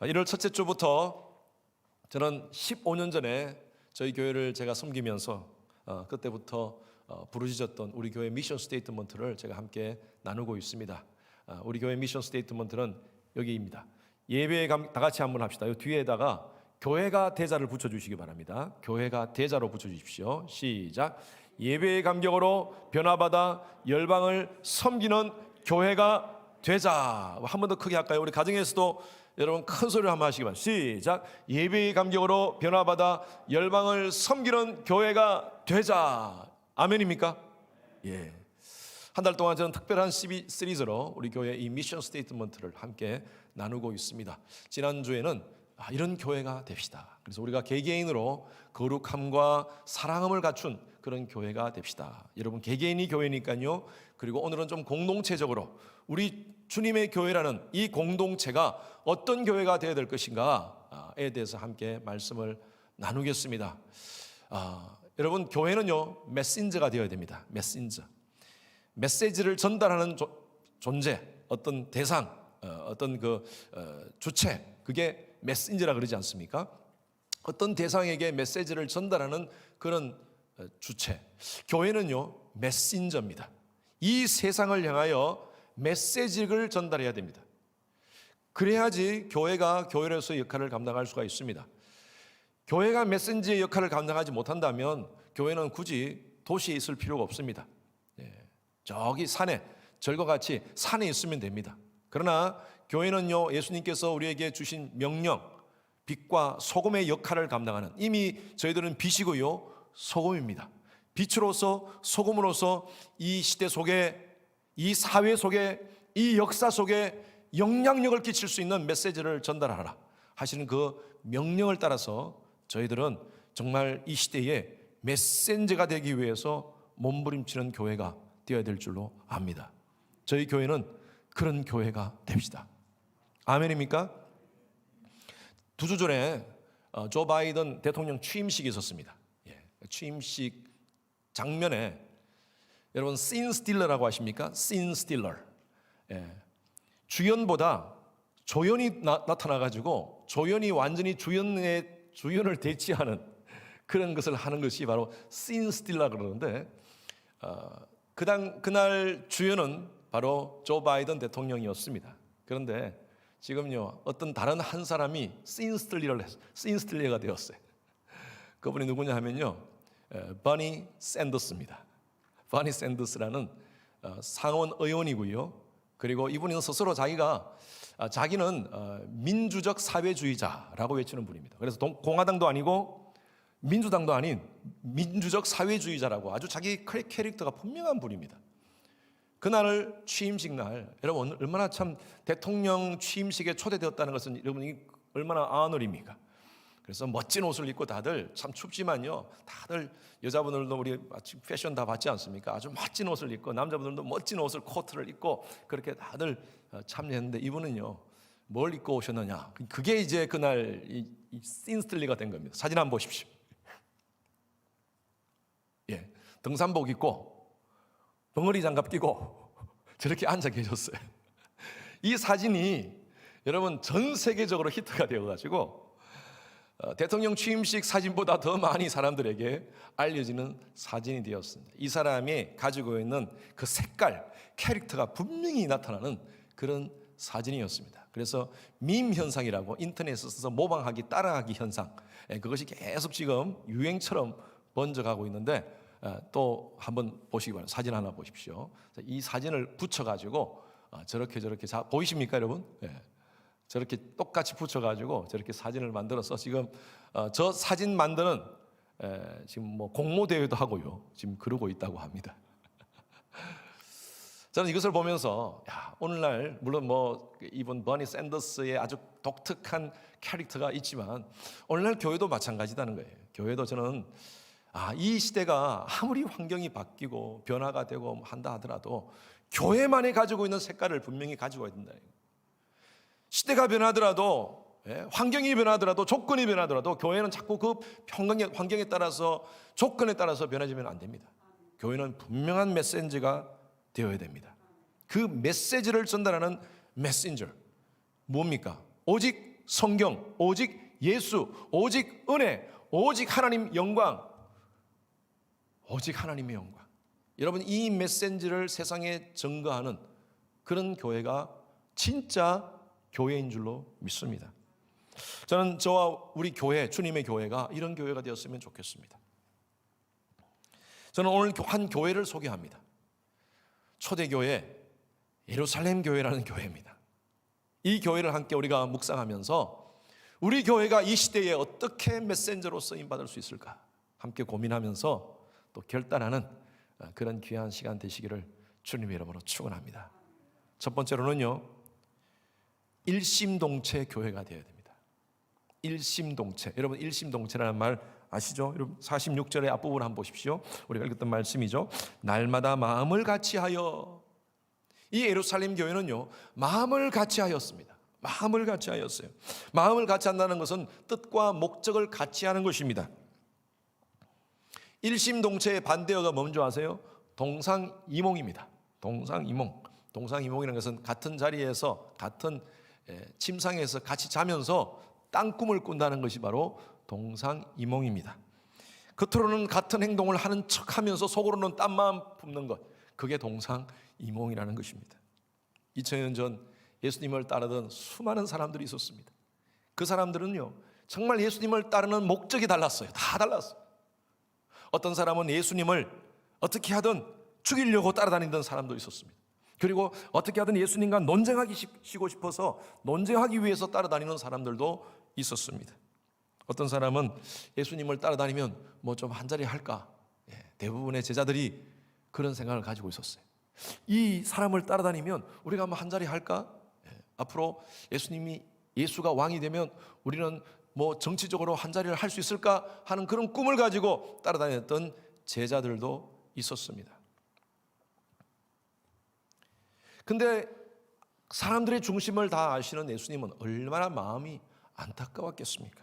1월 첫째 주부터 저는 15년 전에 저희 교회를 제가 섬기면서 그때부터 부르짖었던 우리 교회 미션 스테이트먼트를 제가 함께 나누고 있습니다. 우리 교회 미션 스테이트먼트는 여기입니다. 예배에 다 같이 한번 합시다. 이 뒤에다가 교회가 대자를 붙여주시기 바랍니다. 교회가 대자로 붙여주십시오. 시작. 예배의 감격으로 변화받아 열방을 섬기는 교회가 되자. 한 번 더 크게 할까요? 우리 가정에서도 여러분 큰 소리로 한번 하시기 바랍니다. 시작. 예배의 감격으로 변화받아 열방을 섬기는 교회가 되자. 아멘입니까? 예. 한 달 동안 저는 특별한 시리즈로 우리 교회 이 미션 스테이트먼트를 함께 나누고 있습니다. 지난주에는 이런 교회가 됩시다. 그래서 우리가 개개인으로 거룩함과 사랑함을 갖춘 그런 교회가 됩시다. 여러분 개개인이 교회니까요. 그리고 오늘은 좀 공동체적으로 우리 주님의 교회라는 이 공동체가 어떤 교회가 되어야 될 것인가에 대해서 함께 말씀을 나누겠습니다. 여러분 교회는요 메신저가 되어야 됩니다. 메시지를 전달하는 존재, 어떤 대상, 어떤 주체, 그게 메신저라 그러지 않습니까? 어떤 대상에게 메시지를 전달하는 그런 주체. 교회는요 메신저입니다. 이 세상을 향하여 메시지를 전달해야 됩니다. 그래야지 교회가 교회로서의 역할을 감당할 수가 있습니다. 교회가 메신저의 역할을 감당하지 못한다면 교회는 굳이 도시에 있을 필요가 없습니다. 저기 산에, 절과 같이 산에 있으면 됩니다. 그러나 교회는요 예수님께서 우리에게 주신 명령, 빛과 소금의 역할을 감당하는, 이미 저희들은 빛이고요 소금입니다. 빛으로서 소금으로서 이 시대 속에, 이 사회 속에, 이 역사 속에 영향력을 끼칠 수 있는 메시지를 전달하라 하시는 그 명령을 따라서 저희들은 정말 이 시대에 메신저가 되기 위해서 몸부림치는 교회가 되어야 될 줄로 압니다. 저희 교회는 그런 교회가 됩시다. 아멘입니까? 2주 전에 조 바이든 대통령 취임식이 있었습니다. 취임식 장면에 여러분 씬 스틸러라고 아십니까? 씬 스틸러. 주연보다 조연이 나타나가지고 조연이 완전히 주연을 대체하는 그런 것을 하는 것이 바로 씬 스틸러 그러는데 그날 주연은 바로 조 바이든 대통령이었습니다. 그런데 지금요 어떤 다른 한 사람이 씬 스틸러가 되었어요. 그분이 누구냐 하면요 버니 샌더스입니다. 버니 샌더스라는 상원 의원이고요. 그리고 이분은 스스로 자기는 민주적 사회주의자라고 외치는 분입니다. 그래서 공화당도 아니고 민주당도 아닌 민주적 사회주의자라고 아주 자기 캐릭터가 분명한 분입니다. 그날 취임식 날, 여러분 얼마나 참 대통령 취임식에 초대되었다는 것은 여러분이 얼마나 아너리입니까? 그래서 멋진 옷을 입고 다들 참 춥지만요, 다들 여자분들도 우리 패션 다 받지 않습니까? 아주 멋진 옷을 입고 남자분들도 멋진 옷을 코트를 입고 그렇게 다들 참여했는데 이분은요 뭘 입고 오셨느냐? 그게 이제 그날 이 씬스틸리가 된 겁니다. 사진 한번 보십시오. 등산복 입고 벙어리 장갑 끼고 저렇게 앉아 계셨어요. 이 사진이 여러분 전 세계적으로 히트가 되어가지고 대통령 취임식 사진보다 더 많이 사람들에게 알려지는 사진이 되었습니다. 이 사람이 가지고 있는 그 색깔, 캐릭터가 분명히 나타나는 그런 사진이었습니다. 그래서 밈 현상이라고 인터넷에서 모방하기, 따라하기 현상, 그것이 계속 지금 유행처럼 번져가고 있는데 또 한번 보시기 바랍니다. 사진 하나 보십시오. 이 사진을 붙여가지고 저렇게 보이십니까 여러분? 저렇게 똑같이 붙여가지고 저렇게 사진을 만들어서 지금 저 사진 만드는 지금 뭐 공모대회도 하고요. 지금 그러고 있다고 합니다. 저는 이것을 보면서 오늘날 물론 이번 버니 샌더스의 아주 독특한 캐릭터가 있지만 오늘날 교회도 마찬가지다는 거예요. 교회도 저는 이 시대가 아무리 환경이 바뀌고 변화가 되고 한다 하더라도 교회만이 가지고 있는 색깔을 분명히 가지고 있다. 시대가 변하더라도 환경이 변하더라도 조건이 변하더라도 교회는 자꾸 그 환경에 따라서 조건에 따라서 변해지면 안 됩니다. 교회는 분명한 메시지가 되어야 됩니다. 그 메시지를 전달하는 메신저 뭡니까? 오직 성경, 오직 예수, 오직 은혜, 오직 하나님 영광, 오직 하나님의 영광. 여러분, 이 메시지를 세상에 증거하는 그런 교회가 진짜 교회인 줄로 믿습니다. 저는 저와 우리 교회, 주님의 교회가 이런 교회가 되었으면 좋겠습니다. 저는 오늘 한 교회를 소개합니다. 초대교회 예루살렘 교회라는 교회입니다. 이 교회를 함께 우리가 묵상하면서 우리 교회가 이 시대에 어떻게 메신저로 쓰임받을 수 있을까 함께 고민하면서 또 결단하는 그런 귀한 시간 되시기를 주님의 이름으로 축원합니다. 첫 번째로는요, 일심동체 교회가 되어야 됩니다. 일심동체. 여러분, 일심동체라는 말 아시죠? 여러분, 46절의 앞부분 한번 보십시오. 우리가 읽었던 말씀이죠. 날마다 마음을 같이하여. 이 예루살렘 교회는요, 마음을 같이하였습니다. 마음을 같이하였어요. 마음을 같이한다는 것은 뜻과 목적을 같이하는 것입니다. 일심동체의 반대어가 뭔지 아세요? 동상이몽입니다. 동상이몽. 동상이몽이라는 것은 같은 자리에서 같은 침상에서 같이 자면서 땅꿈을 꾼다는 것이 바로 동상이몽입니다. 겉으로는 같은 행동을 하는 척하면서 속으로는 딴 마음 품는 것, 그게 동상이몽이라는 것입니다. 2000년 전 예수님을 따르던 수많은 사람들이 있었습니다. 그 사람들은요, 정말 예수님을 따르는 목적이 달랐어요. 다 달랐어요. 어떤 사람은 예수님을 어떻게 하든 죽이려고 따라다니던 사람도 있었습니다. 그리고 어떻게 하든 예수님과 논쟁하기 싶어서 논쟁하기 위해서 따라다니는 사람들도 있었습니다. 어떤 사람은 예수님을 따라다니면 뭐 좀 한자리 할까? 대부분의 제자들이 그런 생각을 가지고 있었어요. 이 사람을 따라다니면 우리가 한번 한자리 할까? 앞으로 예수가 왕이 되면 우리는 뭐 정치적으로 한자리를 할 수 있을까 하는 그런 꿈을 가지고 따라다녔던 제자들도 있었습니다. 근데 사람들의 중심을 다 아시는 예수님은 얼마나 마음이 안타까웠겠습니까?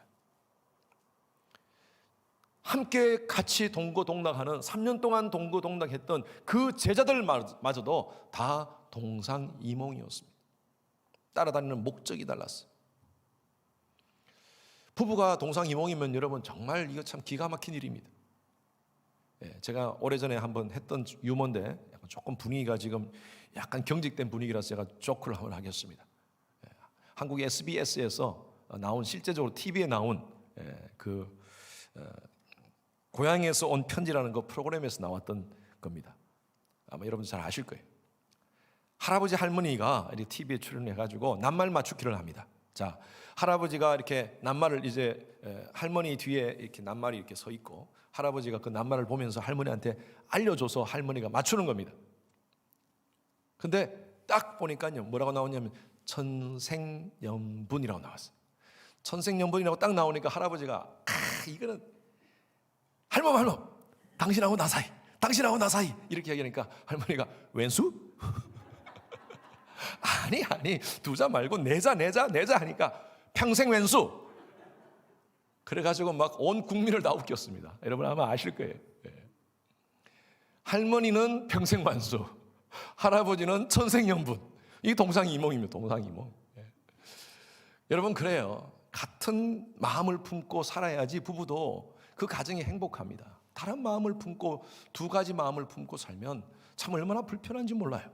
함께 같이 동고동락하는 3년 동안 동고동락했던 그 제자들마저도 다 동상이몽이었습니다. 따라다니는 목적이 달랐어요. 부부가 동상이몽이면 여러분 정말 이거 참 기가 막힌 일입니다. 제가 오래전에 한번 했던 유머인데 조금 분위기가 지금 약간 경직된 분위기라서 제가 조크를 한번 하겠습니다. 한국 SBS에서 나온, 실제적으로 TV에 나온 고향에서 온 편지라는 그 프로그램에서 나왔던 겁니다. 아마 여러분 잘 아실 거예요. 할아버지 할머니가 이렇게 TV에 출연해가지고 낱말 맞추기를 합니다. 자, 할아버지가 이렇게 낱말을 이제 할머니 뒤에 이렇게 낱말이 이렇게 서 있고 할아버지가 그 낱말을 보면서 할머니한테 알려줘서 할머니가 맞추는 겁니다. 근데 딱 보니까요, 뭐라고 나오냐면 천생연분이라고 나왔어요. 천생연분이라고 딱 나오니까 할아버지가 이거는 할멈 당신하고 나 사이 이렇게 얘기하니까 할머니가 왼수? 아니 두 자 말고 내자 하니까 평생 왼수. 그래가지고 막 온 국민을 다 웃겼습니다. 여러분 아마 아실 거예요. 할머니는 평생 완수, 할아버지는 천생연분. 이게 동상이몽입니다. 동상이몽. 여러분 그래요. 같은 마음을 품고 살아야지 부부도 그 가정이 행복합니다. 다른 마음을 품고 두 가지 마음을 품고 살면 참 얼마나 불편한지 몰라요.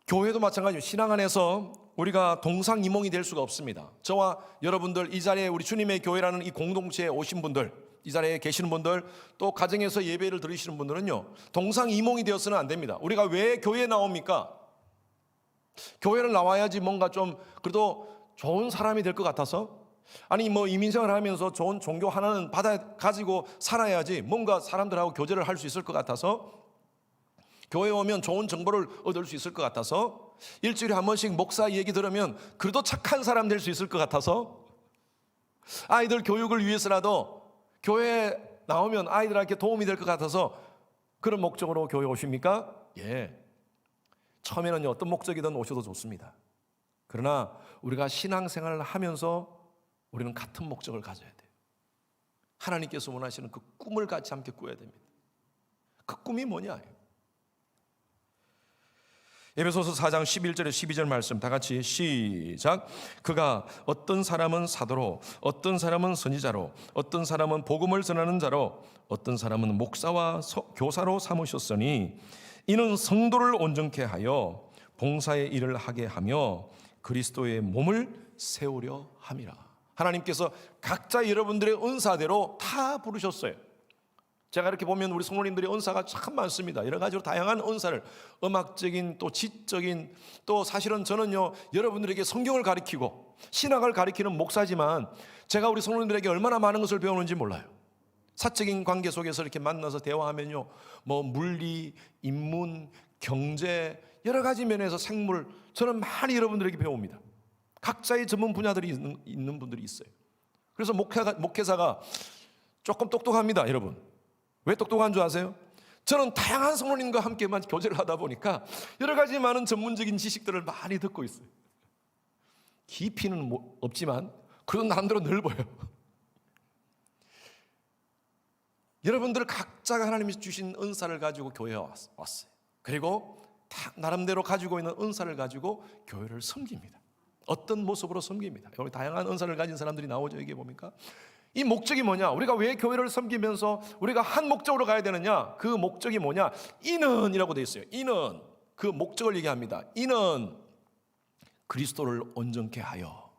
교회도 마찬가지로 신앙 안에서 우리가 동상이몽이 될 수가 없습니다. 저와 여러분들 이 자리에 우리 주님의 교회라는 이 공동체에 오신 분들, 이 자리에 계시는 분들, 또 가정에서 예배를 드리시는 분들은요, 동상이몽이 되어서는 안 됩니다. 우리가 왜 교회에 나옵니까? 교회를 나와야지 뭔가 좀 그래도 좋은 사람이 될 것 같아서, 아니 뭐 이민생활을 하면서 좋은 종교 하나는 가지고 살아야지 뭔가 사람들하고 교제를 할 수 있을 것 같아서, 교회에 오면 좋은 정보를 얻을 수 있을 것 같아서, 일주일에 한 번씩 목사 얘기 들으면 그래도 착한 사람 될 수 있을 것 같아서, 아이들 교육을 위해서라도 교회에 나오면 아이들한테 도움이 될 것 같아서 그런 목적으로 교회 오십니까? 예. 처음에는 어떤 목적이든 오셔도 좋습니다. 그러나 우리가 신앙생활을 하면서 우리는 같은 목적을 가져야 돼요. 하나님께서 원하시는 그 꿈을 같이 함께 꾸어야 됩니다. 그 꿈이 뭐냐? 에베소서 4장 11절에 12절 말씀 다 같이 시작. 그가 어떤 사람은 사도로, 어떤 사람은 선지자로, 어떤 사람은 복음을 전하는 자로, 어떤 사람은 목사와 교사로 삼으셨으니 이는 성도를 온전케 하여 봉사의 일을 하게 하며 그리스도의 몸을 세우려 함이라. 하나님께서 각자 여러분들의 은사대로 다 부르셨어요. 제가 이렇게 보면 우리 성도님들의 은사가 참 많습니다. 여러 가지로 다양한 은사를, 음악적인 또 지적인, 또 사실은 저는요 여러분들에게 성경을 가르치고 신학을 가르치는 목사지만 제가 우리 성도님들에게 얼마나 많은 것을 배우는지 몰라요. 사적인 관계 속에서 이렇게 만나서 대화하면요 뭐 물리, 인문, 경제 여러 가지 면에서 생물 저는 많이 여러분들에게 배웁니다. 각자의 전문 분야들이 있는 분들이 있어요. 그래서 목회사가 조금 똑똑합니다. 여러분 왜 똑똑한 줄 아세요? 저는 다양한 성도님과 함께만 교제를 하다 보니까 여러 가지 많은 전문적인 지식들을 많이 듣고 있어요. 깊이는 없지만 그런 나름대로 넓어요. 여러분들 각자가 하나님이 주신 은사를 가지고 교회에 왔어요. 그리고 다 나름대로 가지고 있는 은사를 가지고 교회를 섬깁니다. 어떤 모습으로 섬깁니다. 여기 다양한 은사를 가진 사람들이 나오죠. 여기 보니까 이 목적이 뭐냐? 우리가 왜 교회를 섬기면서 우리가 한 목적으로 가야 되느냐? 그 목적이 뭐냐? 이는 이라고 되어 있어요. 이는 그 목적을 얘기합니다. 이는 그리스도를 온전케 하여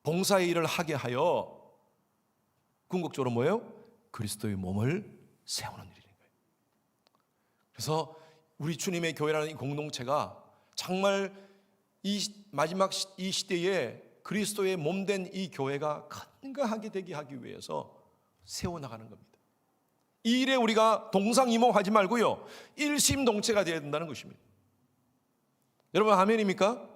봉사의 일을 하게 하여 궁극적으로 뭐예요? 그리스도의 몸을 세우는 일인 거예요. 그래서 우리 주님의 교회라는 이 공동체가 정말 이 마지막 이 시대에 그리스도의 몸된 이 교회가 건강하게 되게 하기 위해서 세워나가는 겁니다. 이 일에 우리가 동상이몽하지 말고요 일심동체가 되어야 된다는 것입니다. 여러분 아멘입니까?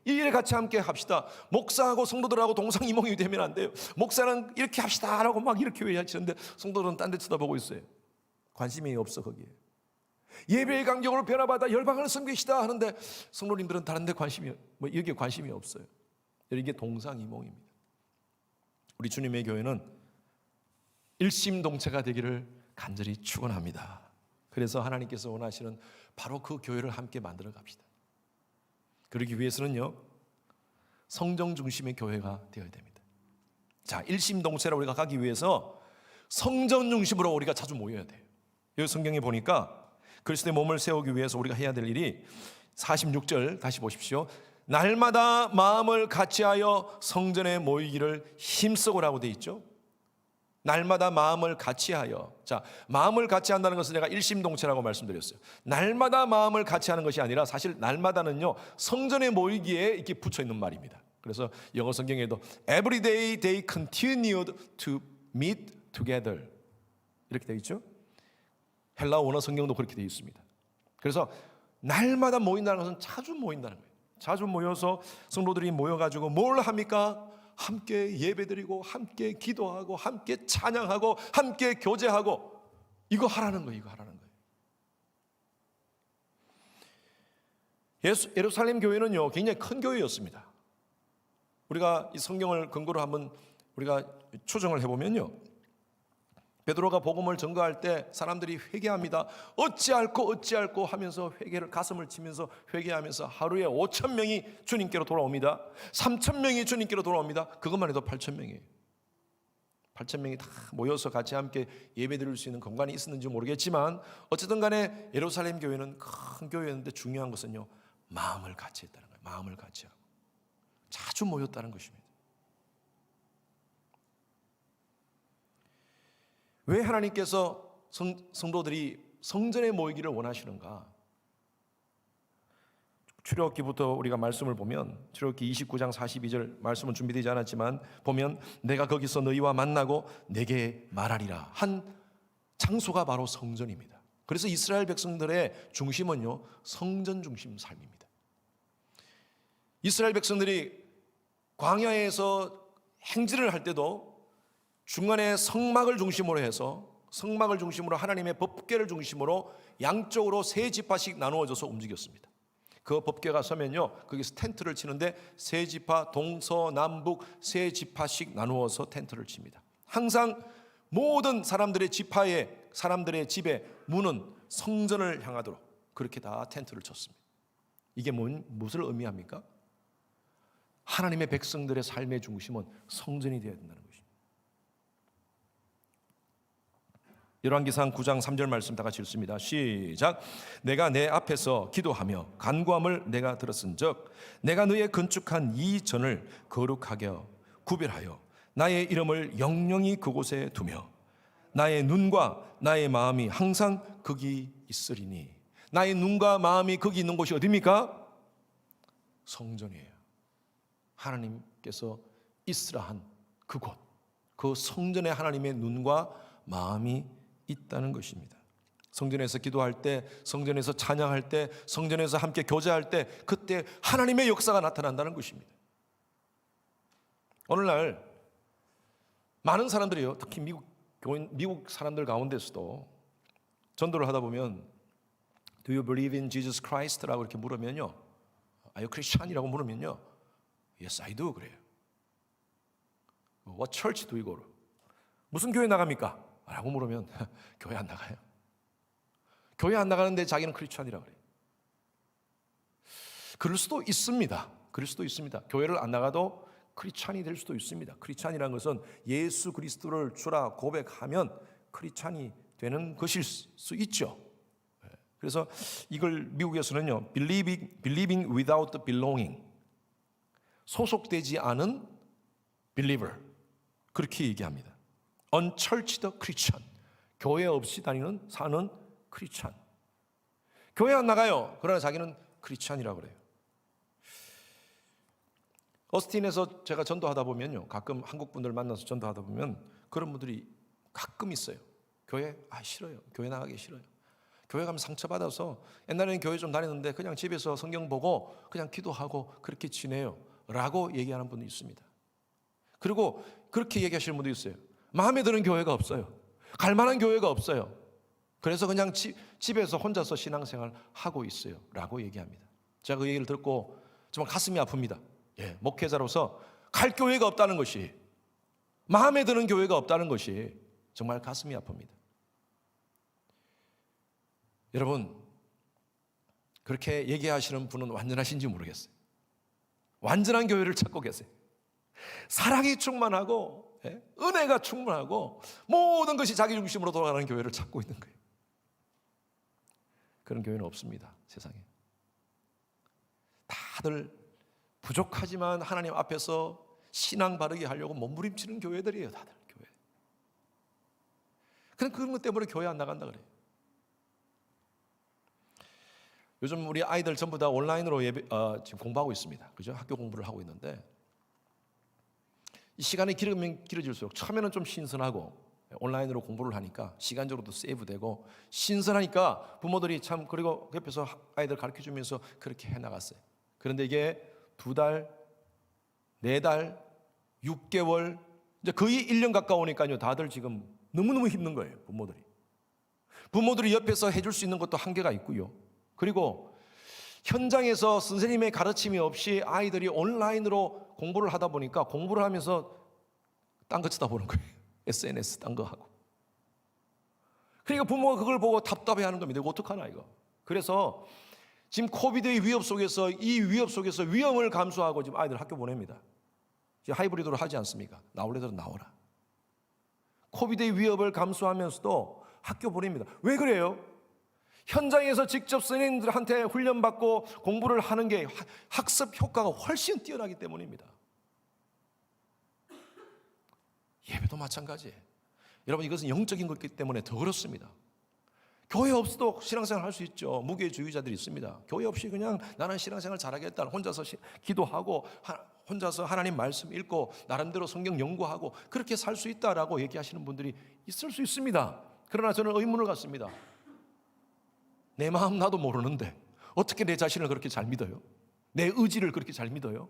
이 일에 같이 함께 합시다. 목사하고 성도들하고 동상이몽이 되면 안 돼요. 목사는 이렇게 합시다 라고 막 이렇게 외치는데 성도들은 딴 데 쳐다보고 있어요. 관심이 없어 거기에. 예배의 간격으로 변화받아 열방을 섬기시다 하는데 성도님들은 다른 데 관심이 여기에 관심이 없어요. 이게 동상이몽입니다. 우리 주님의 교회는 일심동체가 되기를 간절히 축원합니다. 그래서 하나님께서 원하시는 바로 그 교회를 함께 만들어 갑시다. 그러기 위해서는요 성정 중심의 교회가 되어야 됩니다. 자, 일심동체로 우리가 가기 위해서 성전 중심으로 우리가 자주 모여야 돼요. 여기 성경에 보니까 그리스도의 몸을 세우기 위해서 우리가 해야 될 일이 46절 다시 보십시오. 날마다 마음을 같이하여 성전에 모이기를 힘쓰고라고 되어 있죠. 날마다 마음을 같이하여. 자, 마음을 같이한다는 것은 제가 일심동체라고 말씀드렸어요. 날마다 마음을 같이하는 것이 아니라 사실 날마다는요 성전에 모이기에 이렇게 붙여 있는 말입니다. 그래서 영어 성경에도 every day they continued to meet together 이렇게 되어 있죠. 헬라어 원어 성경도 그렇게 되어 있습니다. 그래서 날마다 모인다는 것은 자주 모인다는 거예요. 자주 모여서 성도들이 모여가지고 뭘 합니까? 함께 예배드리고 함께 기도하고 함께 찬양하고 함께 교제하고 이거 하라는 거예요. 이거 하라는 거예요. 예루살렘 교회는요 굉장히 큰 교회였습니다. 우리가 이 성경을 근거로 한번 우리가 추정을 해보면요 베드로가 복음을 전거할 때 사람들이 회개합니다. 어찌할꼬 하면서 회개를 가슴을 치면서 회개하면서 하루에 5,000명이 주님께로 돌아옵니다. 3,000명이 주님께로 돌아옵니다. 그것만 해도 8,000명이에요. 8,000명이 다 모여서 같이 함께 예배드릴 수 있는 공간이 있었는지 모르겠지만 어쨌든 간에 예루살렘 교회는 큰 교회였는데 중요한 것은요 마음을 같이 했다는 거예요. 마음을 같이 하고 자주 모였다는 것입니다. 왜 하나님께서 성도들이 성전에 모이기를 원하시는가? 출애굽기부터 우리가 말씀을 보면 출애굽기 29장 42절 말씀은 준비되지 않았지만 보면 내가 거기서 너희와 만나고 내게 말하리라 한 장소가 바로 성전입니다. 그래서 이스라엘 백성들의 중심은요 성전 중심 삶입니다. 이스라엘 백성들이 광야에서 행진을 할 때도 중간에 성막을 중심으로 해서 성막을 중심으로 하나님의 법궤를 중심으로 양쪽으로 세 지파씩 나누어져서 움직였습니다. 그 법궤가 서면요 거기서 텐트를 치는데 세 지파 동서남북 세 지파씩 나누어서 텐트를 칩니다. 항상 모든 사람들의 지파의 사람들의 집의 문은 성전을 향하도록 그렇게 다 텐트를 쳤습니다. 이게 무엇을 의미합니까? 하나님의 백성들의 삶의 중심은 성전이 되어야 된다는 것입니다. 열왕기상 9장 3절 말씀 다 같이 읽습니다. 시작. 내가 내 앞에서 기도하며 간구함을 내가 들었은즉 내가 너의 건축한 이 전을 거룩하게 구별하여 나의 이름을 영영히 그곳에 두며 나의 눈과 나의 마음이 항상 거기 있으리니. 나의 눈과 마음이 거기 있는 곳이 어디입니까? 성전이에요. 하나님께서 있으라 한 그곳, 그 성전에 하나님의 눈과 마음이 있다는 것입니다. 성전에서 기도할 때, 성전에서 찬양할 때, 성전에서 함께 교제할 때, 그때 하나님의 역사가 나타난다는 것입니다. 오늘날 많은 사람들이요, 특히 미국 사람들 가운데서도 전도를 하다 보면 Do you believe in Jesus Christ? 라고 이렇게 물으면요, Are you Christian? 이라고 물으면요, Yes, I do. 그래요. What church do you go to? 무슨 교회 나갑니까? 라고 물으면 교회 안 나가요. 교회 안 나가는데 자기는 크리스찬이라고 그래요. 그럴 수도 있습니다. 그럴 수도 있습니다. 교회를 안 나가도 크리스찬이 될 수도 있습니다. 크리스찬이라는 것은 예수 그리스도를 주라 고백하면 크리스찬이 되는 것일 수 있죠. 그래서 이걸 미국에서는요, believing without belonging, 소속되지 않은 believer, 그렇게 얘기합니다. Unchurched Christian, 교회 없이 사는 크리스찬. 교회 안 나가요. 그러나 자기는 크리스찬이라고 그래요. 어스틴에서 제가 전도하다 보면요, 가끔 한국 분들 만나서 전도하다 보면 그런 분들이 가끔 있어요. 교회 싫어요. 교회 나가기 싫어요. 교회 가면 상처받아서 옛날에는 교회 좀 다녔는데 그냥 집에서 성경 보고 그냥 기도하고 그렇게 지내요 라고 얘기하는 분이 있습니다. 그리고 그렇게 얘기하시는 분도 있어요. 마음에 드는 교회가 없어요. 갈 만한 교회가 없어요. 그래서 그냥 집에서 혼자서 신앙생활 하고 있어요 라고 얘기합니다. 제가 그 얘기를 듣고 정말 가슴이 아픕니다. 목회자로서 갈 교회가 없다는 것이, 마음에 드는 교회가 없다는 것이 정말 가슴이 아픕니다. 여러분, 그렇게 얘기하시는 분은 완전하신지 모르겠어요. 완전한 교회를 찾고 계세요. 사랑이 충만하고 은혜가 충만하고 모든 것이 자기 중심으로 돌아가는 교회를 찾고 있는 거예요. 그런 교회는 없습니다, 세상에. 다들 부족하지만 하나님 앞에서 신앙 바르게 하려고 몸부림치는 교회들이에요. 다들 교회. 그런 것 때문에 교회 안 나간다 그래요. 요즘 우리 아이들 전부 다 온라인으로 지금 공부하고 있습니다. 그죠? 학교 공부를 하고 있는데 이 시간이 길으면 길어질수록 처음에는 좀 신선하고 온라인으로 공부를 하니까 시간적으로도 세이브되고 신선하니까 부모들이 참, 그리고 옆에서 아이들 가르쳐주면서 그렇게 해나갔어요. 그런데 이게 2달, 4달, 6개월, 이제 거의 1년 가까우니까요, 다들 지금 너무너무 힘든 거예요. 부모들이 옆에서 해줄 수 있는 것도 한계가 있고요. 그리고 현장에서 선생님의 가르침이 없이 아이들이 온라인으로 공부를 하다 보니까 공부를 하면서 딴 거 쳐다보는 거예요. SNS 딴 거 하고. 그러니까 부모가 그걸 보고 답답해하는 겁니다. 이거 어떡하나 이거. 그래서 지금 코비드의 위협 속에서, 이 위협 속에서 위험을 감수하고 지금 아이들 학교 보냅니다. 지금 하이브리드로 하지 않습니까? 나올 애들은 나오라. 코비드의 위협을 감수하면서도 학교 보냅니다. 왜 그래요? 현장에서 직접 선생님들한테 훈련받고 공부를 하는 게 학습 효과가 훨씬 뛰어나기 때문입니다. 예배도 마찬가지예요. 여러분, 이것은 영적인 것이기 때문에 더 그렇습니다. 교회 없어도 신앙생활 할 수 있죠. 무교회주의자들이 있습니다. 교회 없이 그냥 나는 신앙생활 잘하겠다, 혼자서 기도하고 혼자서 하나님 말씀 읽고 나름대로 성경 연구하고 그렇게 살 수 있다라고 얘기하시는 분들이 있을 수 있습니다. 그러나 저는 의문을 갖습니다. 내 마음 나도 모르는데 어떻게 내 자신을 그렇게 잘 믿어요? 내 의지를 그렇게 잘 믿어요?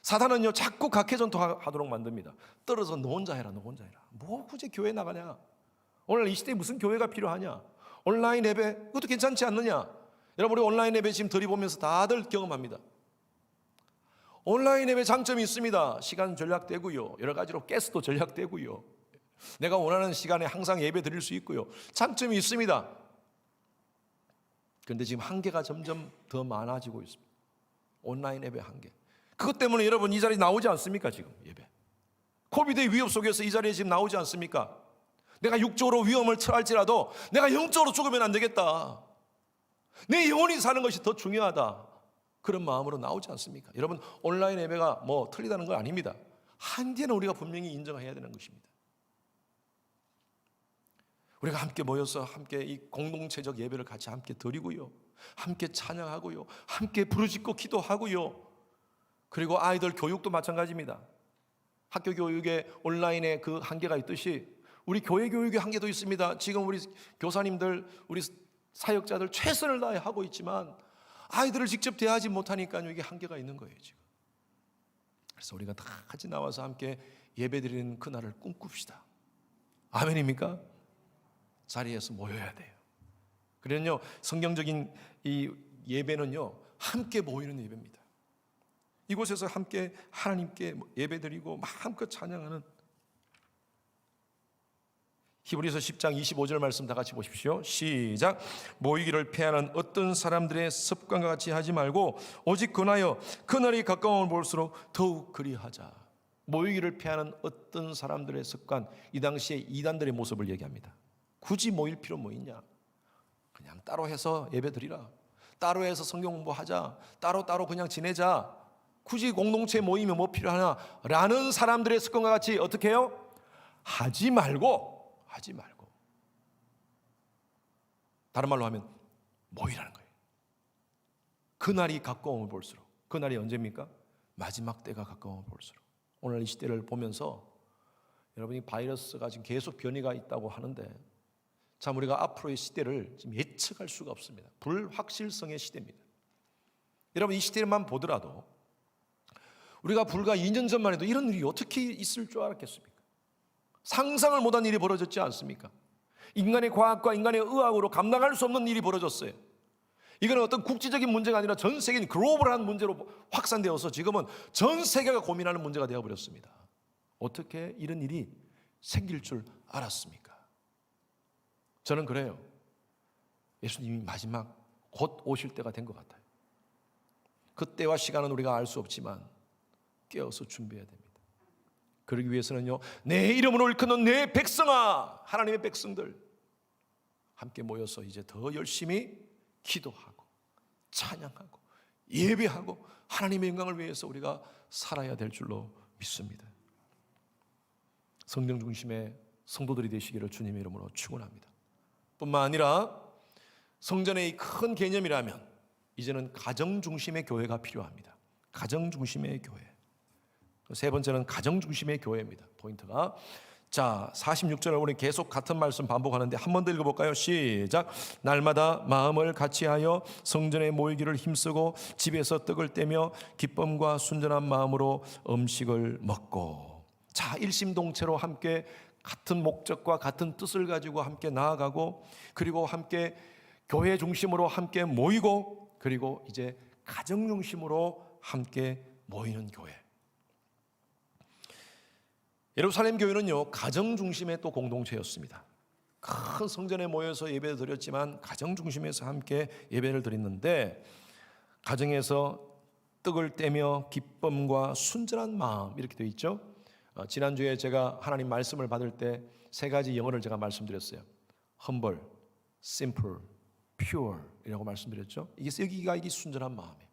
사단은요, 자꾸 각해전투하도록 만듭니다. 떨어져 너 혼자 해라, 너 혼자 해라. 뭐 굳이 교회 나가냐? 오늘 이 시대에 무슨 교회가 필요하냐? 온라인 예배, 그것도 괜찮지 않느냐? 여러분, 우리 온라인 예배 지금 들이보면서 다들 경험합니다. 온라인 예배 장점이 있습니다. 시간 절약되고요, 여러 가지로 가스도 절약되고요, 내가 원하는 시간에 항상 예배 드릴 수 있고요, 장점이 있습니다. 그런데 지금 한계가 점점 더 많아지고 있습니다. 온라인 예배 한계. 그것 때문에 여러분 이 자리에 나오지 않습니까? 지금 예배. 코비드의 위협 속에서 이 자리에 지금 나오지 않습니까? 내가 육적으로 위험을 처할지라도 내가 영적으로 죽으면 안 되겠다. 내 영혼이 사는 것이 더 중요하다. 그런 마음으로 나오지 않습니까? 여러분 온라인 예배가 뭐 틀리다는 건 아닙니다. 한계는 우리가 분명히 인정해야 되는 것입니다. 우리가 함께 모여서 함께 이 공동체적 예배를 같이 함께 드리고요, 함께 찬양하고요, 함께 부르짖고 기도하고요. 그리고 아이들 교육도 마찬가지입니다. 학교 교육에 온라인에 그 한계가 있듯이 우리 교회 교육의 한계도 있습니다. 지금 우리 교사님들, 우리 사역자들 최선을 다해 하고 있지만 아이들을 직접 대하지 못하니까 이게 한계가 있는 거예요 지금. 그래서 우리가 다 같이 나와서 함께 예배드리는 그날을 꿈꿉시다. 아멘입니까? 자리에서 모여야 돼요. 그러면요 성경적인 이 예배는요 함께 모이는 예배입니다. 이곳에서 함께 하나님께 예배드리고 마음껏 찬양하는, 히브리서 10장 25절 말씀 다 같이 보십시오. 시작. 모이기를 패하는 어떤 사람들의 습관과 같이 하지 말고 오직 근하여 그날이 가까움을 볼수록 더욱 그리하자. 모이기를 패하는 어떤 사람들의 습관, 이 당시에 이단들의 모습을 얘기합니다. 굳이 모일 필요 뭐 있냐? 그냥 따로 해서 예배드리라. 따로 해서 성경 공부하자. 따로 그냥 지내자. 굳이 공동체 모이면 뭐 필요하나? 라는 사람들의 습관과 같이 어떻게 해요? 하지 말고. 다른 말로 하면 모이라는 거예요. 그날이 가까움을 볼수록. 그날이 언제입니까? 마지막 때가 가까움을 볼수록. 오늘 이 시대를 보면서 여러분이 바이러스가 지금 계속 변이가 있다고 하는데 참 우리가 앞으로의 시대를 지금 예측할 수가 없습니다. 불확실성의 시대입니다. 여러분 이 시대만 보더라도 우리가 불과 2년 전만 해도 이런 일이 어떻게 있을 줄 알았겠습니까? 상상을 못한 일이 벌어졌지 않습니까? 인간의 과학과 인간의 의학으로 감당할 수 없는 일이 벌어졌어요. 이거는 어떤 국제적인 문제가 아니라 전 세계인 글로벌한 문제로 확산되어서 지금은 전 세계가 고민하는 문제가 되어버렸습니다. 어떻게 이런 일이 생길 줄 알았습니까? 저는 그래요. 예수님이 마지막 곧 오실 때가 된 것 같아요. 그때와 시간은 우리가 알 수 없지만 깨어서 준비해야 됩니다. 그러기 위해서는요, 내 이름으로 일컫는 내 백성아, 하나님의 백성들 함께 모여서 이제 더 열심히 기도하고 찬양하고 예배하고 하나님의 영광을 위해서 우리가 살아야 될 줄로 믿습니다. 성령 중심의 성도들이 되시기를 주님의 이름으로 축원합니다. 뿐만 아니라 성전의 이 큰 개념이라면 이제는 가정 중심의 교회가 필요합니다. 가정 중심의 교회. 세 번째는 가정 중심의 교회입니다. 포인트가, 자 46절을 우리 계속 같은 말씀 반복하는데 한 번 더 읽어볼까요? 시작. 날마다 마음을 같이하여 성전에 모이기를 힘쓰고 집에서 떡을 떼며 기쁨과 순전한 마음으로 음식을 먹고. 자 일심동체로 함께 같은 목적과 같은 뜻을 가지고 함께 나아가고, 그리고 함께 교회 중심으로 함께 모이고, 그리고 이제 가정 중심으로 함께 모이는 교회. 예루살렘 교회는요 가정 중심의 또 공동체였습니다. 큰 성전에 모여서 예배를 드렸지만 가정 중심에서 함께 예배를 드렸는데, 가정에서 떡을 떼며 기쁨과 순전한 마음 이렇게 되어 있죠. 지난주에 제가 하나님 말씀을 받을 때 세 가지 영어를 제가 말씀드렸어요. humble, simple, pure 이라고 말씀드렸죠. 여기가 이게 순전한 마음이에요.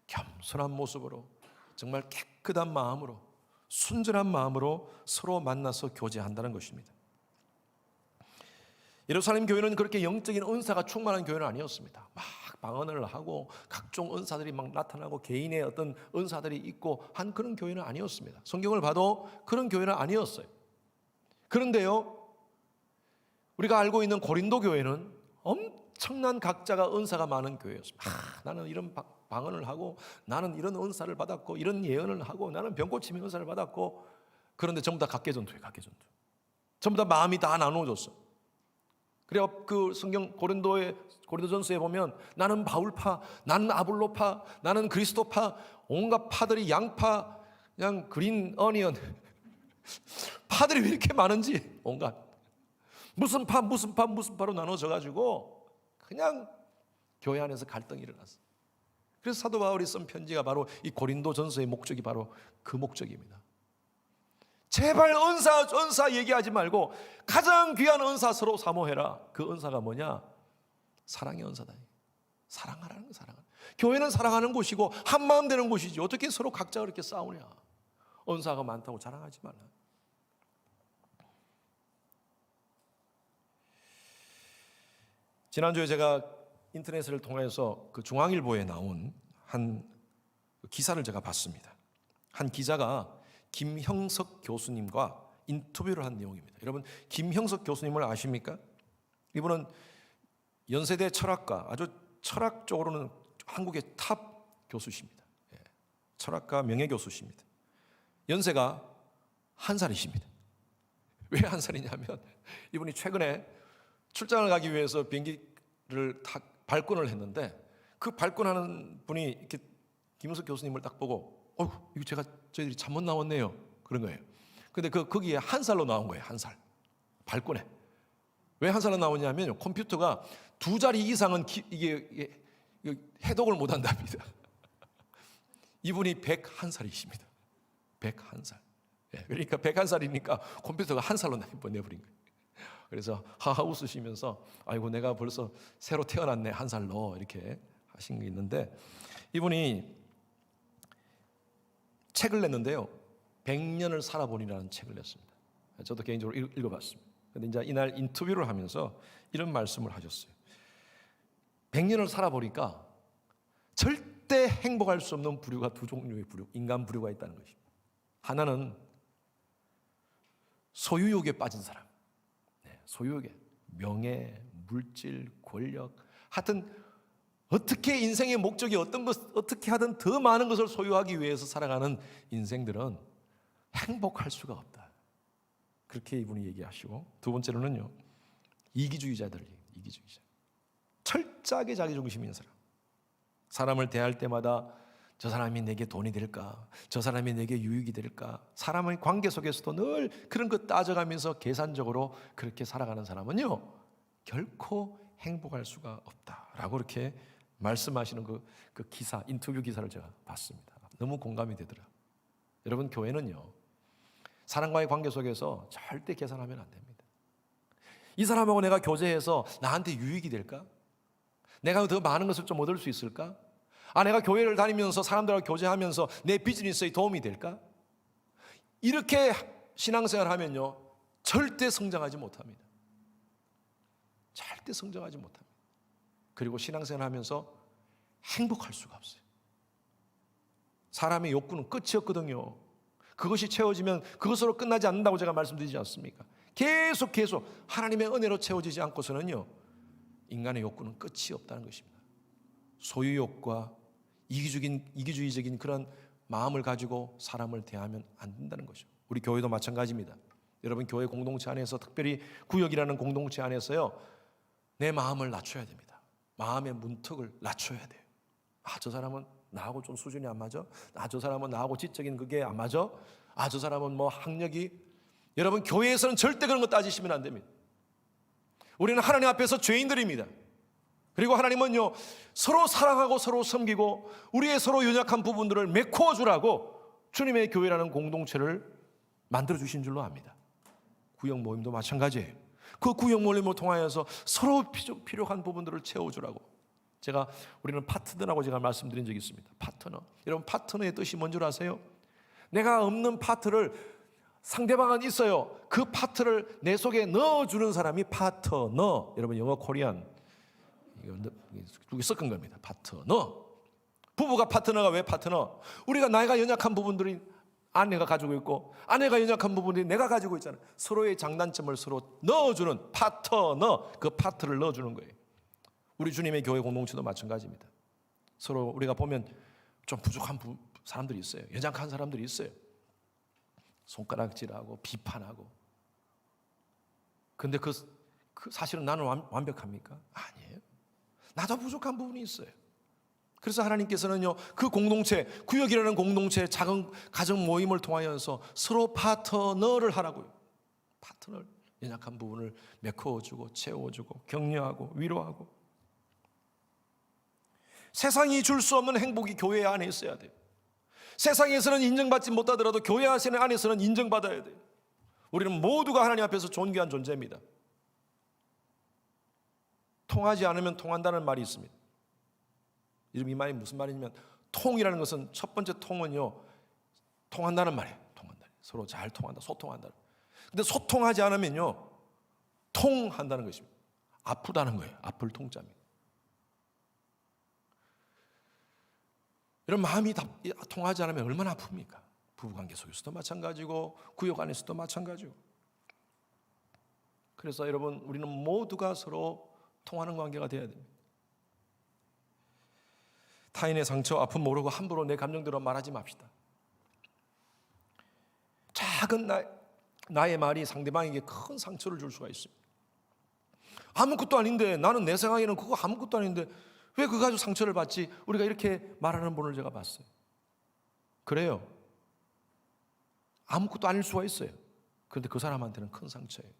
겸손한 모습으로 정말 깨끗한 마음으로 순전한 마음으로 서로 만나서 교제한다는 것입니다. 예루살렘 교회는 그렇게 영적인 은사가 충만한 교회는 아니었습니다. 막 방언을 하고 각종 은사들이 막 나타나고 개인의 어떤 은사들이 있고 한 그런 교회는 아니었습니다. 성경을 봐도 그런 교회는 아니었어요. 그런데요, 우리가 알고 있는 고린도 교회는 엄청난 각자가 은사가 많은 교회였습니다. 나는 이런 방언을 하고, 나는 이런 은사를 받았고, 이런 예언을 하고, 나는 병고침의 은사를 받았고, 그런데 전부 다 각계전투예요. 각계전투. 전부 다 마음이 다 나누어졌어. 그래서 그 성경 고린도전서에 보면 나는 바울파, 나는 아볼로파, 나는 그리스도파, 온갖 파들이 양파, 그냥 그린 어니언 파들이 왜 이렇게 많은지 온갖 무슨 파로 나눠져 가지고 그냥 교회 안에서 갈등이 일어났어요. 그래서 사도 바울이 쓴 편지가 바로 이 고린도 전서의 목적이 바로 그 목적입니다. 제발 은사 얘기하지 말고 가장 귀한 은사 서로 사모해라. 그 은사가 뭐냐? 사랑의 은사다. 사랑하라는 거, 사랑하라. 교회는 사랑하는 곳이고 한마음 되는 곳이지. 어떻게 서로 각자 그렇게 싸우냐? 은사가 많다고 자랑하지 말라. 지난주에 제가 인터넷을 통해서 그 중앙일보에 나온 한 기사를 제가 봤습니다. 한 기자가 김형석 교수님과 인터뷰를 한 내용입니다. 여러분, 김형석 교수님을 아십니까? 이분은 연세대 철학과, 아주 철학적으로는 한국의 탑 교수십니다. 철학과 명예교수십니다. 연세가 1살이십니다. 왜 1살이냐면 이분이 최근에 출장을 가기 위해서 비행기를 발권을 했는데 그 발권하는 분이 이렇게 김은석 교수님을 딱 보고 이거 저희들이 잘못 나왔네요. 그런 거예요. 근데 거기에 1살로 나온 거예요. 1살. 발권에. 왜 1살로 나오냐면 컴퓨터가 2자리 이상은 이게 해독을 못 한답니다. 이분이 101살이십니다. 101살. 그러니까 101살이니까 컴퓨터가 1살로 내버린 거예요. 그래서 하하 웃으시면서 아이고 내가 벌써 새로 태어났네 1살로 이렇게 하신 게 있는데 이분이 책을 냈는데요. 100년을 살아보니라는 책을 냈습니다. 저도 개인적으로 읽어봤습니다. 그런데 이제 이날 인터뷰를 하면서 이런 말씀을 하셨어요. 100년을 살아보니까 절대 행복할 수 없는 부류가 두 종류의 부류, 인간 부류가 있다는 것입니다. 하나는 소유욕에 빠진 사람. 소유욕에 명예, 물질, 권력, 하여튼 어떻게 인생의 목적이 어떻게 하든 더 많은 것을 소유하기 위해서 살아가는 인생들은 행복할 수가 없다. 그렇게 이분이 얘기하시고 두 번째로는요. 이기주의자들. 철저하게 자기중심인 사람. 사람을 대할 때마다 저 사람이 내게 돈이 될까? 저 사람이 내게 유익이 될까? 사람의 관계 속에서도 늘 그런 것 따져가면서 계산적으로 그렇게 살아가는 사람은요. 결코 행복할 수가 없다라고 이렇게 말씀하시는 그 기사, 인터뷰 기사를 제가 봤습니다. 너무 공감이 되더라고요. 여러분, 교회는요. 사람과의 관계 속에서 절대 계산하면 안 됩니다. 이 사람하고 내가 교제해서 나한테 유익이 될까? 내가 더 많은 것을 좀 얻을 수 있을까? 내가 교회를 다니면서 사람들하고 교제하면서 내 비즈니스에 도움이 될까? 이렇게 신앙생활을 하면요. 절대 성장하지 못합니다. 절대 성장하지 못합니다. 그리고 신앙생활을 하면서 행복할 수가 없어요. 사람의 욕구는 끝이 없거든요. 그것이 채워지면 그것으로 끝나지 않는다고 제가 말씀드리지 않습니까? 계속 하나님의 은혜로 채워지지 않고서는요. 인간의 욕구는 끝이 없다는 것입니다. 소유욕과 이기주의적인 그런 마음을 가지고 사람을 대하면 안 된다는 것이죠. 우리 교회도 마찬가지입니다. 여러분, 교회 공동체 안에서 특별히 구역이라는 공동체 안에서요. 내 마음을 낮춰야 됩니다. 마음의 문턱을 낮춰야 돼요. 저 사람은 나하고 좀 수준이 안 맞아? 저 사람은 나하고 지적인 그게 안 맞아? 저 사람은 뭐 학력이? 여러분, 교회에서는 절대 그런 거 따지시면 안 됩니다. 우리는 하나님 앞에서 죄인들입니다. 그리고 하나님은요, 서로 사랑하고 서로 섬기고 우리의 서로 연약한 부분들을 메꿔 주라고 주님의 교회라는 공동체를 만들어 주신 줄로 압니다. 구역 모임도 마찬가지예요. 그 구역 모임을 통하여서 서로 필요한 부분들을 채워주라고. 우리는 파트너라고 제가 말씀드린 적이 있습니다. 파트너. 여러분, 파트너의 뜻이 뭔 줄 아세요? 내가 없는 파트를 상대방은 있어요. 그 파트를 내 속에 넣어주는 사람이 파트너. 여러분, 영어 코리안 두 개 섞은 겁니다. 파트너. 부부가 파트너가 왜 파트너? 내가 연약한 부분들이 아내가 가지고 있고 아내가 연약한 부분들이 내가 가지고 있잖아요. 서로의 장단점을 서로 넣어주는 파트너. 그 파트를 넣어주는 거예요. 우리 주님의 교회 공동체도 마찬가지입니다. 서로 우리가 보면 좀 부족한 사람들이 있어요. 연약한 사람들이 있어요. 손가락질하고 비판하고. 근데 사실은 나는 완벽합니까? 아니에요. 나도 부족한 부분이 있어요. 그래서 하나님께서는요, 그 공동체, 구역이라는 공동체, 작은 가정 모임을 통하여서 서로 파트너를 하라고요. 파트너를, 연약한 부분을 메꿔주고 채워주고 격려하고 위로하고. 세상이 줄 수 없는 행복이 교회 안에 있어야 돼요. 세상에서는 인정받지 못하더라도 교회 안에서는 인정받아야 돼요. 우리는 모두가 하나님 앞에서 존귀한 존재입니다. 통하지 않으면 통한다는 말이 있습니다. 이 말이 무슨 말이냐면, 통이라는 것은 첫 번째 통은요, 통한다는 말이에요. 통한다. 서로 잘 통한다. 소통한다. 근데 소통하지 않으면요, 통한다는 것입니다. 아프다는 거예요. 아플 통자입니다. 이런 마음이 통하지 않으면 얼마나 아픕니까? 부부관계 속에서도 마찬가지고 구역 안에서도 마찬가지고. 그래서 여러분, 우리는 모두가 서로 통하는 관계가 되어야 됩니다. 타인의 상처, 아픔 모르고 함부로 내 감정대로 말하지 맙시다. 작은 나의 말이 상대방에게 큰 상처를 줄 수가 있습니다. 아무것도 아닌데, 나는 내 생각에는 그거 아무것도 아닌데 왜 그거 가지고 상처를 받지? 우리가 이렇게 말하는 분을 제가 봤어요. 그래요. 아무것도 아닐 수가 있어요. 그런데 그 사람한테는 큰 상처예요.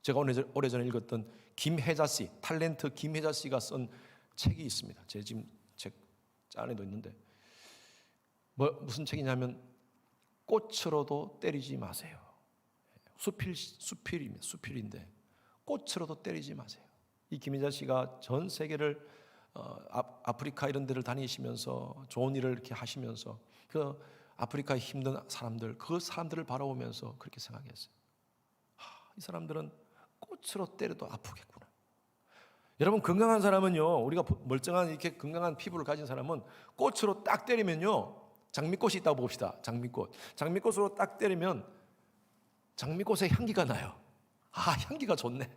제가 오래전에 읽었던 김혜자 씨, 탤런트 김혜자 씨가 쓴 책이 있습니다. 제 지금 책 안에도 있는데, 무슨 책이냐면 꽃으로도 때리지 마세요. 수필인데 꽃으로도 때리지 마세요. 이 김혜자 씨가 전 세계를 아프리카 이런 데를 다니시면서 좋은 일을 이렇게 하시면서 그 아프리카의 힘든 사람들, 그 사람들을 바라보면서 그렇게 생각했어요. 이 사람들은 꽃으로 때려도 아프겠구나. 여러분, 건강한 사람은요, 우리가 멀쩡한 이렇게 건강한 피부를 가진 사람은 꽃으로 딱 때리면요, 장미꽃이 있다고 봅시다. 장미꽃으로 딱 때리면 장미꽃의 향기가 나요. 향기가 좋네,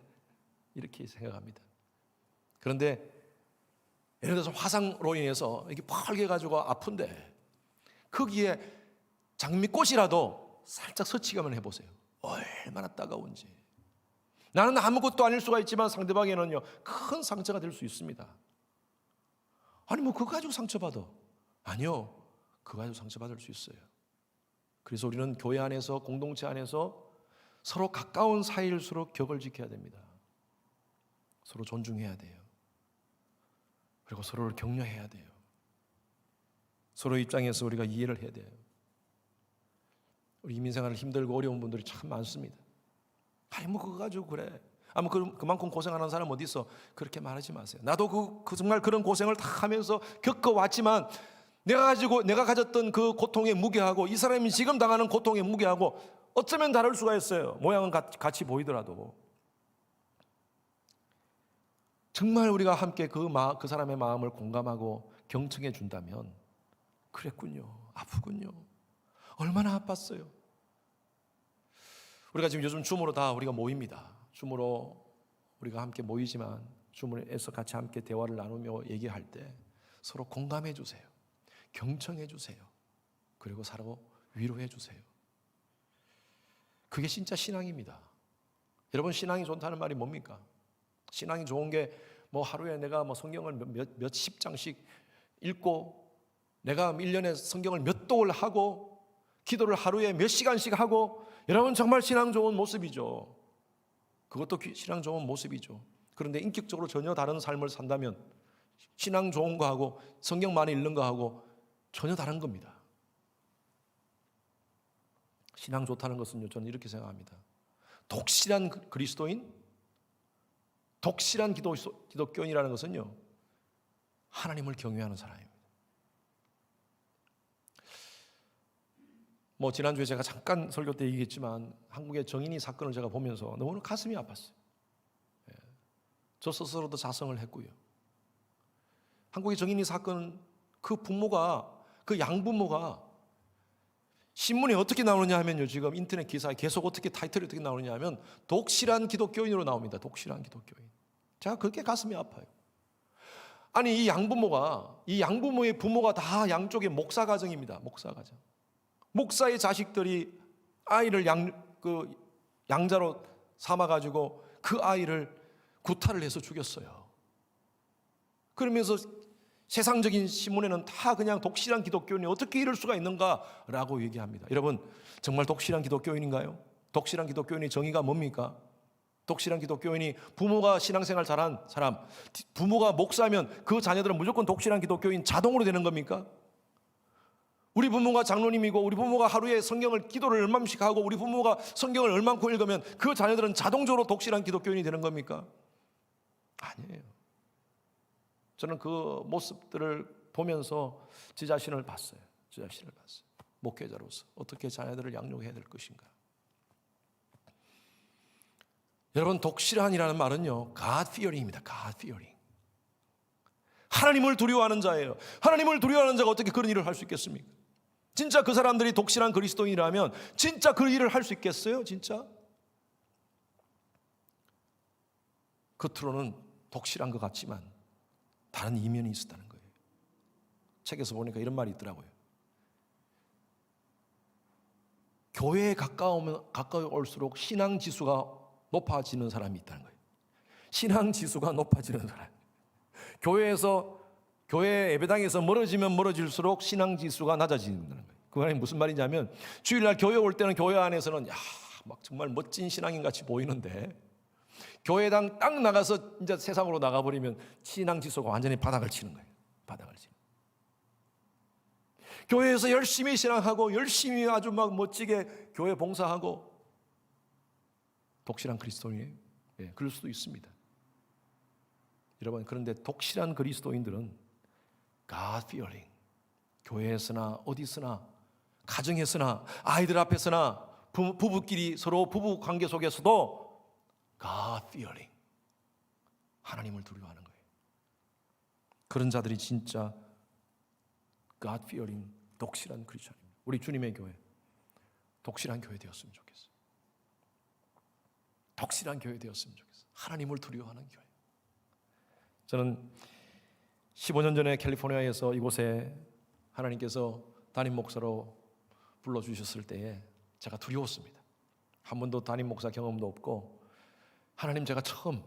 이렇게 생각합니다. 그런데 예를 들어서 화상으로 인해서 이게 빨개 가지고 아픈데 거기에 장미꽃이라도 살짝 서치감을 해보세요. 얼마나 따가운지. 나는 아무것도 아닐 수가 있지만 상대방에는요, 큰 상처가 될 수 있습니다. 아니 뭐 그거 가지고 상처받아? 아니요, 그거 가지고 상처받을 수 있어요. 그래서 우리는 교회 안에서, 공동체 안에서 서로 가까운 사이일수록 격을 지켜야 됩니다. 서로 존중해야 돼요. 그리고 서로를 격려해야 돼요. 서로 입장에서 우리가 이해를 해야 돼요. 우리 이민생활을 힘들고 어려운 분들이 참 많습니다. 아니 뭐 그거 가지고 그래. 그만큼 고생하는 사람 어디 있어? 그렇게 말하지 마세요. 나도 정말 그런 고생을 다 하면서 겪어왔지만 내가 가졌던 그 고통의 무게하고 이 사람이 지금 당하는 고통의 무게하고 어쩌면 다를 수가 있어요. 모양은 같이 보이더라도. 정말 우리가 함께 그 사람의 마음을 공감하고 경청해 준다면, 그랬군요, 아프군요, 얼마나 아팠어요. 우리가 지금 요즘 줌으로 다 우리가 모입니다. 줌으로 우리가 함께 모이지만 줌에서 같이 함께 대화를 나누며 얘기할 때 서로 공감해 주세요. 경청해 주세요. 그리고 서로 위로해 주세요. 그게 진짜 신앙입니다. 여러분, 신앙이 좋다는 말이 뭡니까? 신앙이 좋은 게 뭐 하루에 내가 뭐 성경을 몇십 장씩 읽고, 내가 1년에 성경을 몇 독을 하고, 기도를 하루에 몇 시간씩 하고, 여러분 정말 신앙 좋은 모습이죠. 그것도 신앙 좋은 모습이죠. 그런데 인격적으로 전혀 다른 삶을 산다면 신앙 좋은 거하고 성경 많이 읽는 거하고 전혀 다른 겁니다. 신앙 좋다는 것은요, 저는 이렇게 생각합니다. 독실한 그리스도인, 독실한 기독교인이라는 것은요, 하나님을 경외하는 사람입니다. 뭐 지난주에 제가 잠깐 설교 때 얘기했지만 한국의 정인이 사건을 제가 보면서 너무 가슴이 아팠어요. 저 스스로도 자성을 했고요. 한국의 정인이 사건, 그 양부모가 신문에 어떻게 나오느냐 하면요, 지금 인터넷 기사에 계속 타이틀이 어떻게 나오느냐 하면 독실한 기독교인으로 나옵니다. 독실한 기독교인. 제가 그렇게 가슴이 아파요. 아니 이 양부모의 부모가 다 양쪽의 목사 가정입니다. 목사 가정. 목사의 자식들이 아이를 양자로 삼아가지고 그 아이를 구타를 해서 죽였어요. 그러면서 세상적인 신문에는 다 그냥 독실한 기독교인이 어떻게 이럴 수가 있는가라고 얘기합니다. 여러분, 정말 독실한 기독교인인가요? 독실한 기독교인의 정의가 뭡니까? 독실한 기독교인이 부모가 신앙생활 잘한 사람, 부모가 목사면 그 자녀들은 무조건 독실한 기독교인 자동으로 되는 겁니까? 우리 부모가 장로님이고 우리 부모가 하루에 성경을 기도를 얼마씩 하고 우리 부모가 성경을 얼만큼 읽으면 그 자녀들은 자동적으로 독실한 기독교인이 되는 겁니까? 아니에요. 저는 그 모습들을 보면서 제 자신을 봤어요. 제 자신을 봤어요. 목회자로서 어떻게 자녀들을 양육해야 될 것인가. 여러분, 독실한이라는 말은요, God fearing입니다. God fearing. 하나님을 두려워하는 자예요. 하나님을 두려워하는 자가 어떻게 그런 일을 할 수 있겠습니까? 진짜 그 사람들이 독실한 그리스도인이라면 진짜 그 일을 할 수 있겠어요? 진짜? 겉으로는 독실한 것 같지만 다른 이면이 있었다는 거예요. 책에서 보니까 이런 말이 있더라고요. 교회에 가까이 올수록 신앙 지수가 높아지는 사람이 있다는 거예요. 신앙 지수가 높아지는 사람. 교회 예배당에서 멀어지면 멀어질수록 신앙 지수가 낮아지는 거예요. 그 말이 무슨 말이냐면 주일날 교회 올 때는 교회 안에서는 막 정말 멋진 신앙인 같이 보이는데 교회당 딱 나가서 이제 세상으로 나가버리면 신앙 지수가 완전히 바닥을 치는 거예요. 바닥을 치는. 교회에서 열심히 신앙하고 열심히 아주 막 멋지게 교회 봉사하고 독실한 그리스도인이에요. 예, 그럴 수도 있습니다. 여러분, 그런데 독실한 그리스도인들은 God fearing, 교회에서나 어디서나 가정에서나 아이들 앞에서나 부부끼리 서로 부부 관계 속에서도 God fearing, 하나님을 두려워하는 거예요. 그런 자들이 진짜 God fearing, 독실한 크리스천입니다. 우리 주님의 교회, 독실한 교회 되었으면 좋겠어요. 독실한 교회 되었으면 좋겠어요. 하나님을 두려워하는 교회. 저는 15년 전에 캘리포니아에서 이곳에 하나님께서 담임 목사로 불러주셨을 때에 제가 두려웠습니다. 한 번도 담임 목사 경험도 없고 하나님, 제가 처음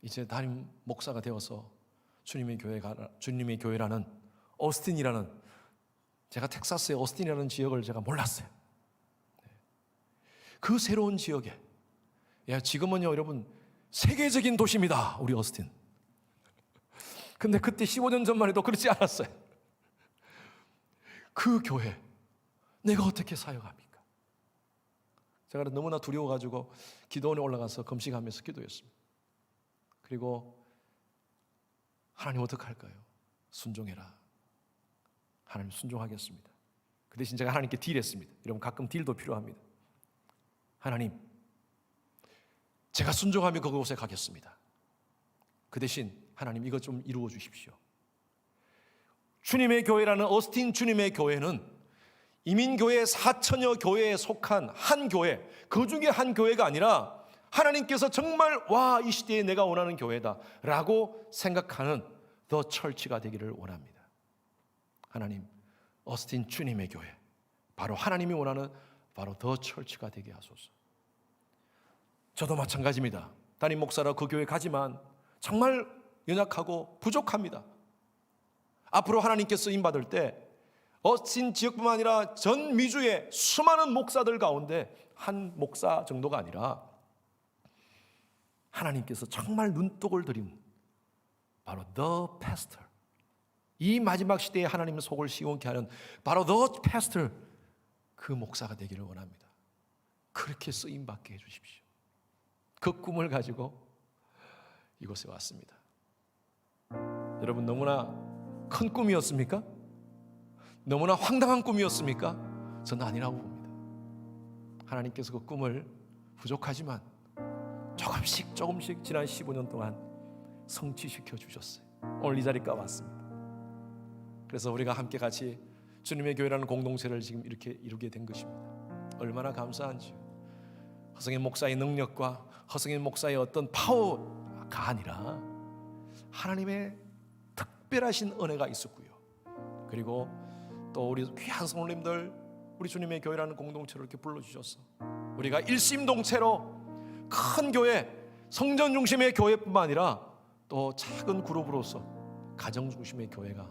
이제 담임 목사가 되어서 주님의 교회라는 오스틴이라는, 제가 텍사스의 오스틴이라는 지역을 제가 몰랐어요. 그 새로운 지역에, 지금은요 여러분 세계적인 도시입니다, 우리 오스틴. 근데 그때 15년 전만 해도 그렇지 않았어요. 그 교회 내가 어떻게 사역합니까? 제가 너무나 두려워가지고 기도원에 올라가서 금식하면서 기도했습니다. 그리고 하나님 어떻게 할까요? 순종해라. 하나님 순종하겠습니다. 그 대신 제가 하나님께 딜했습니다. 여러분, 가끔 딜도 필요합니다. 하나님, 제가 순종하며 그곳에 가겠습니다. 그 대신 하나님 이것 좀 이루어 주십시오. 주님의 교회라는 오스틴 주님의 교회는 이민교회 4천여 교회에 속한 한 교회, 그 중에 한 교회가 아니라 하나님께서 정말 이 시대에 내가 원하는 교회다 라고 생각하는 더 철치가 되기를 원합니다. 하나님, 오스틴 주님의 교회, 바로 하나님이 원하는 바로 더 철치가 되게 하소서. 저도 마찬가지입니다. 담임 목사로 그 교회 가지만 정말 연약하고 부족합니다. 앞으로 하나님께서 쓰임받을 때 오스틴 지역뿐만 아니라 전 미주의 수많은 목사들 가운데 한 목사 정도가 아니라 하나님께서 정말 눈독을 들인 바로 The Pastor, 이 마지막 시대에 하나님의 속을 시원케 하는 바로 The Pastor, 그 목사가 되기를 원합니다. 그렇게 쓰임받게 해주십시오. 그 꿈을 가지고 이곳에 왔습니다. 여러분, 너무나 큰 꿈이었습니까? 너무나 황당한 꿈이었습니까? 저는 아니라고 봅니다. 하나님께서 그 꿈을 부족하지만 조금씩 지난 15년 동안 성취시켜 주셨어요. 오늘 이 자리에 왔습니다. 그래서 우리가 함께 같이 주님의 교회라는 공동체를 지금 이렇게 이루게 된 것입니다. 얼마나 감사한지요. 허성인 목사의 능력과 허성인 목사의 어떤 파워가 아니라 하나님의 특별하신 은혜가 있었고요. 그리고 또 우리 귀한 성도님들, 우리 주님의 교회라는 공동체를 이렇게 불러주셔서 우리가 일심동체로 큰 교회, 성전 중심의 교회뿐만 아니라 또 작은 그룹으로서 가정 중심의 교회가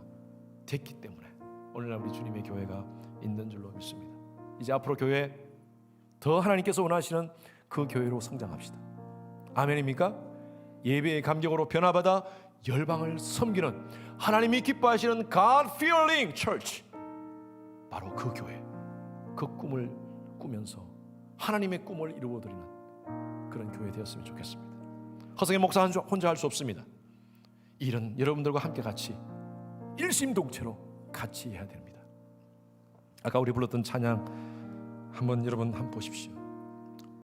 됐기 때문에 오늘날 우리 주님의 교회가 있는 줄로 믿습니다. 이제 앞으로 교회 더 하나님께서 원하시는 그 교회로 성장합시다. 아멘입니까? 예배의 감격으로 변화받아 열방을 섬기는 하나님이 기뻐하시는 God-fearing church, 바로 그 교회, 그 꿈을 꾸면서 하나님의 꿈을 이루어드리는 그런 교회 되었으면 좋겠습니다. 허성의 목사 혼자 할 수 없습니다. 이 일은 여러분들과 함께 같이 일심동체로 같이 해야 됩니다. 아까 우리 불렀던 찬양 한번 여러분 한번 보십시오.